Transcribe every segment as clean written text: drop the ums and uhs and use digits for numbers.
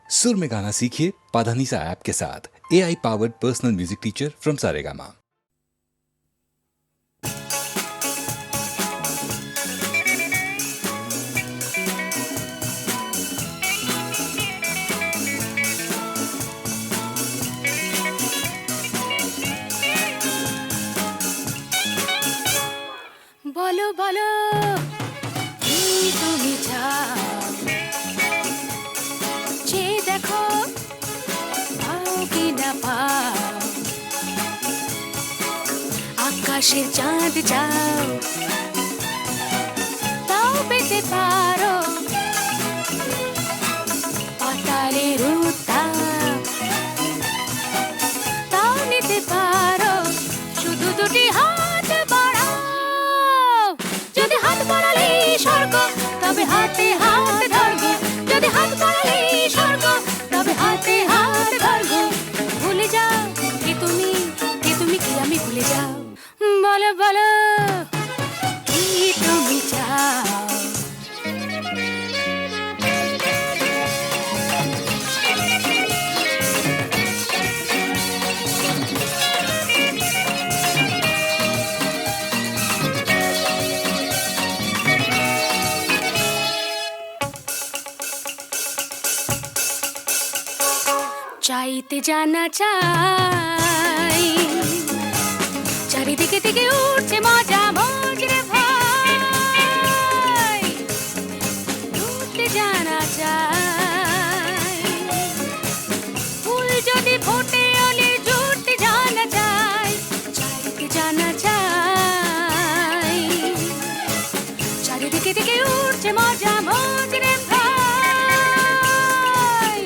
सुर में गाना सीखिए पाधानीसा ऐप के साथ। AI powered personal music teacher from Saregama. বলো বলো কি তুমি চাও, যে দেখো পাও কি না পাও। আকাশের চাঁদ চাও, তাও পেতে পারো। পাতালের উত্তাপ, তাও নিতে পারো। শুধু দুটি হাত বাড়াও। যদি হাত বাড়ালে স্বর্গ, তবে হাতে হাত ধরবো। যদি হাত বাড়ালে স্বর্গ, তবে হাতে হাত ধরবো। ভুলে যাও কে তুমি, কে তুমি কি আমি ভুলে যাও। বলো বলো কি তুমি চাও। চাইতে জানা চাই, চারিদিকে থেকে উঠছে মজা মজরে ভাই। উঠতে জানা চাই, ফুল যদি ফোটে অলি জুটতে জানা চাই। চাইতে জানা চাই, চারিদিকে থেকে উঠছে মজা মজরে ভাই।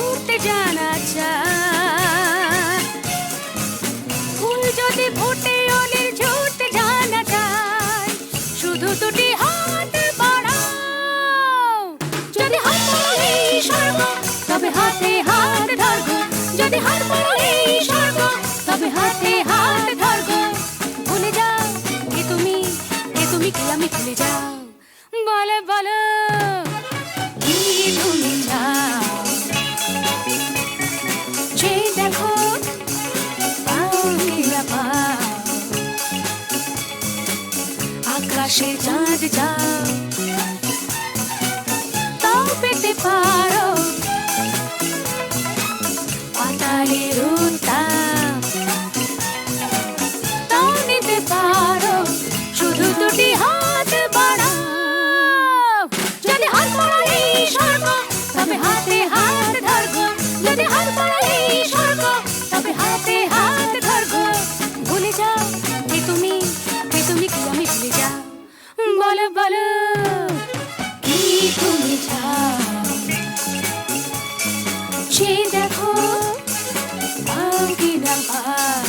উঠতে জানা চাই, ফুল যদি ফোটে অলি জুটতে জানা চাই। শুধু দুটি হাত বাড়াও। যদি হাত বাড়ালে স্বর্গ, তবে হাতে হাত ধরবো। যদি হাত বাড়ালে স্বর্গ, তবে হাতে হাত ধরবো। ভুলে যাও কে তুমি, কে তুমি কি আমি ভুলে যাও। বলো বলো কি তুমি চাও। যে দেখো পাও কি না পাও। আকাশে চাঁদ যাও, তাও পেতে পারো। পাতালের উত্তাপ, তাও নিতে পারো। শুধু দুটি হাত বাড়াও। যদি হাত বাড়ালে স্বর্গ, তবে হাতে হাত ধরবো। যদি হাত বাড়ালে স্বর্গ, তবে হাতে হাত ধরবো। ভুলে যাও কে তুমি, কে তুমি কি আমি ভুলে যাও। বলো বলো কি তুমি চাও। সে দেখো পাও কি না পাও।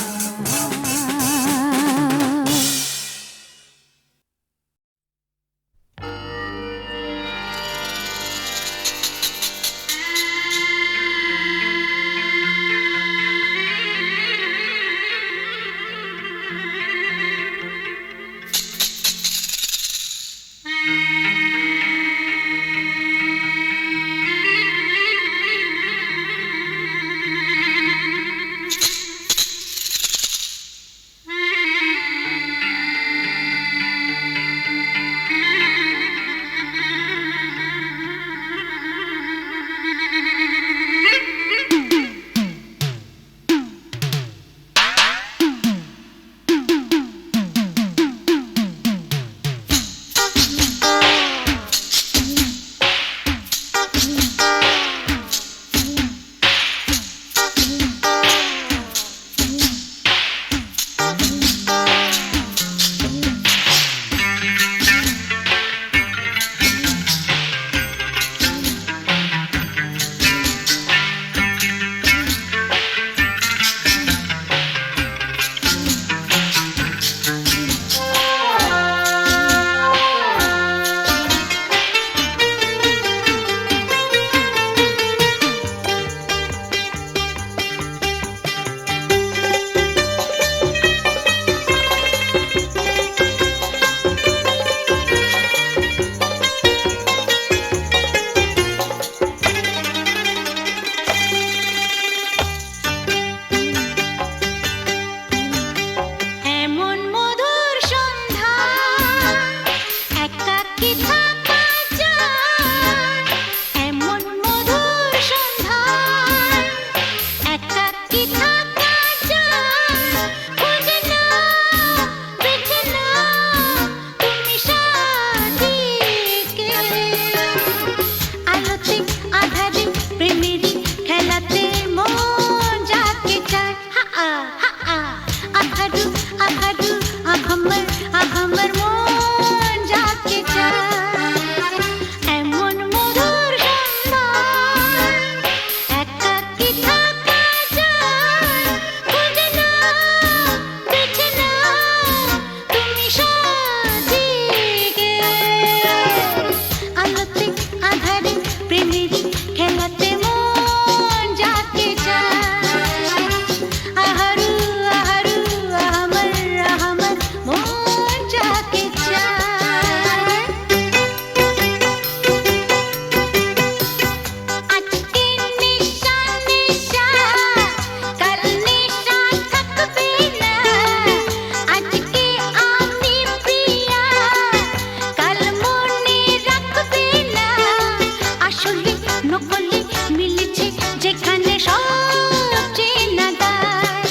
নকলে মিলেছে যেখানে সব চেনা দায়।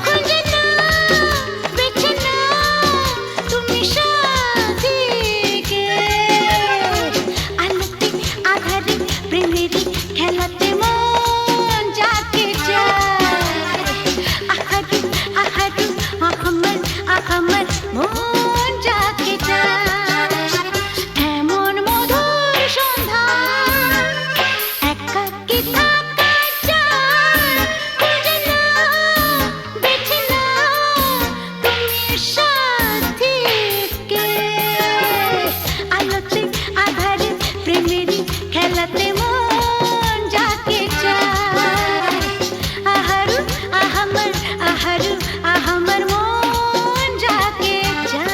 খুঁজে নাও, বেছে নাও তুমি সাথীকে। আলোতে আধারে প্রেমেরই খেলাতে মন যাকে চায়। আহারু আহারু আহমর আহমর মন যাকে চায়। এমন মধুর সন্ধ্যা একাকী থাকা যায়। খুঁজে নাও, বেছে নাও তুমি সাথীকে। আলোতে আধারে প্রেমেরই খেলাতে মন যাকে চায়। আহারু আহমর আহারু আহমর মন যাকে চায়।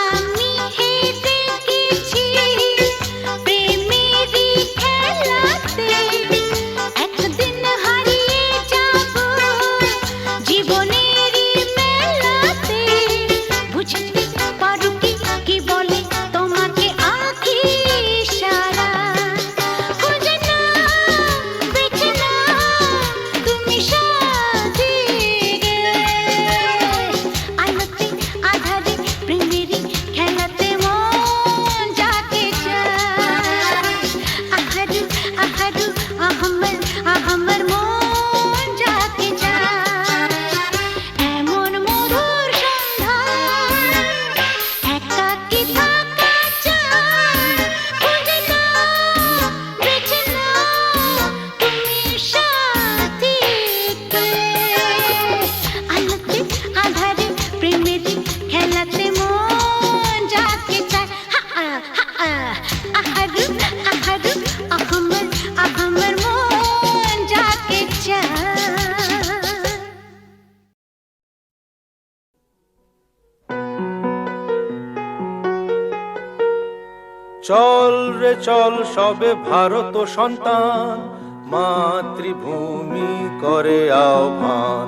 আমি হেঁটে গেছি প্রেমেরই খেলাতে। একদিন হারিয়ে যাব জীবনেরই মেলাতে। বুঝতে পারো কি কি বলে তোমাকে আঁখি ইশারা। খুঁজে নাও, বেছে নাও তুমি সাথীকে। আলোতে আধারে প্রেমেরই খেলাতে মন যাকে চায়। আহারু আহারু আহমর আহমর মন যাকে চায়। এমন মধুর সন্ধ্যা একাকী থাকা যায়। খুঁজে নাও, বেছে নাও তুমি সাথীকে। আলোতে আধারে প্রেমেরই খেলাতে মন যাকে চায়। আহারু আহারু আহমর আহমর মন যাকে চায়। চল রে চল সবে ভারত সন্তান, মাতৃভূমি করে আহ্বান।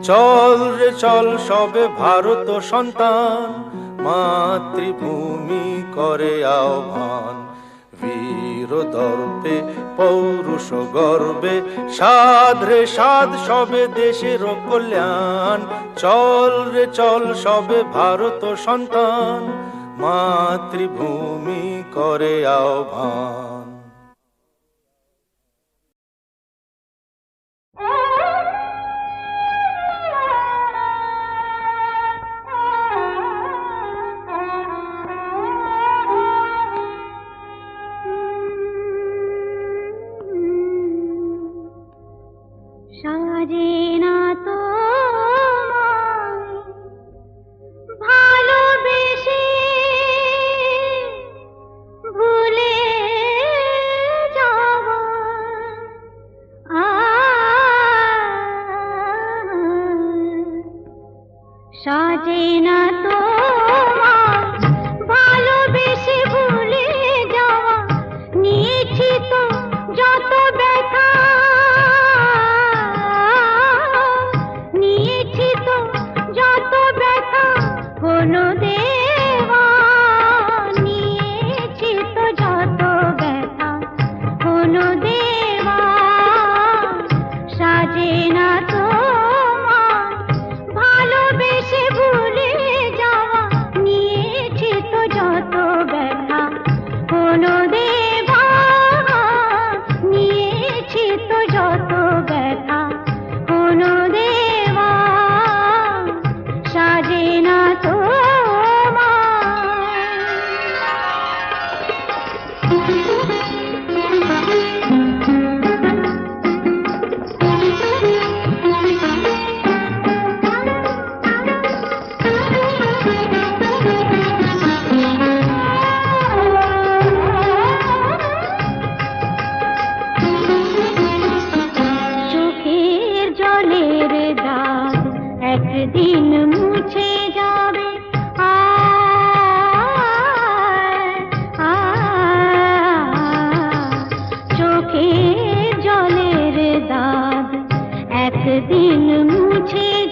চল রে চল সবে ভারত সন্তান, মাতৃভূমি করে আহ্বান। বীর দর্পে পৌরুষ গর্বে সাধ রে সাধ সবে দেশের কল্যাণ। চল রে চল সবে ভারত সন্তান, মাতৃভূমি করে আহ্বান। সাজে না তো ভালোবেসে ভুলে যাব। সাজে না তো ভালোবেসে ভুলে যাওয়া। নিয়েছি তো যত ব্যথা, নিয়েছি তো যত ব্যথা কোনো দেওয়া। নিয়েছি তো যত ব্যথা কোনো দেওয়া। সাজে না তো ভালোবেসে ভুলে যাওয়া। নিয়েছি তো যত ব্যথা কোনো দেওয়া। নিয়েছি তো যত ব্যথা কোনো দেওয়া। সাজে না তো दिन मुझे